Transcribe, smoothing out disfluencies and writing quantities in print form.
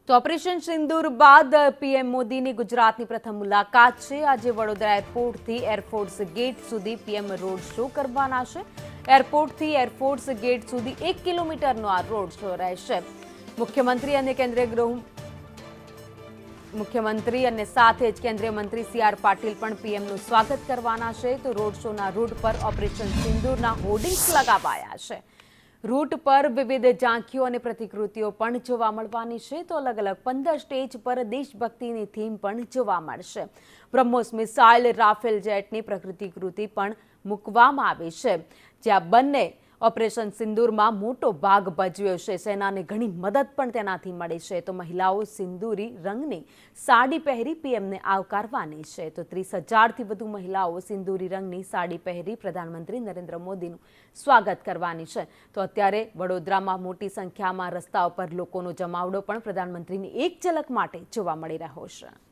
તો ઓપરેશન સિંદૂર બાદ પીએમ મોદીની ગુજરાતની પ્રથમ મુલાકાત છે। આજે વડોદરા એરપોર્ટથી એરફોર્સ ગેટ સુધી પીએમ રોડ શો કરવાના છે। એરપોર્ટથી એરફોર્સ ગેટ સુધી 1 કિલોમીટરનો આ રોડ શો રહેશે। મુખ્યમંત્રી અને સાથે જ કેન્દ્રીય મંત્રી સી આર પાટીલ પણ પીએમનું સ્વાગત કરવાના છે। તો રોડ શોના રૂટ પર ઓપરેશન સિંદૂરના હોર્ડિંગ્સ લગાવાયા છે। રૂટ પર વિવિધ ઝાંખીઓ અને પ્રતિકૃતિઓ પણ જોવા મળવાની છે। તો અલગ અલગ 15 સ્ટેજ પર દેશભક્તિની થીમ પણ જોવા મળશે। બ્રહ્મોસ મિસાઇલ, રાફેલ જેટની પ્રતિકૃતિ પણ મૂકવામાં આવી છે। જ્યાં બંને ઓપરેશન સિંદૂરમાં મોટો ભાગ ભજવ્યો છે। સેનાને ઘણી મદદ પણ તેનાથી મળી છે। તો મહિલાઓ સિંદૂરી રંગની સાડી પહેરી પીએમને આવકારવાની છે। તો 30,000થી વધુ મહિલાઓ સિંદૂરી રંગની સાડી પહેરી પ્રધાનમંત્રી નરેન્દ્ર મોદીનું સ્વાગત કરવાની છે। તો અત્યારે વડોદરામાં મોટી સંખ્યામાં રસ્તાઓ પર લોકોનો જમાવડો પણ પ્રધાનમંત્રીની એક ઝલક માટે જોવા મળી રહ્યો છે।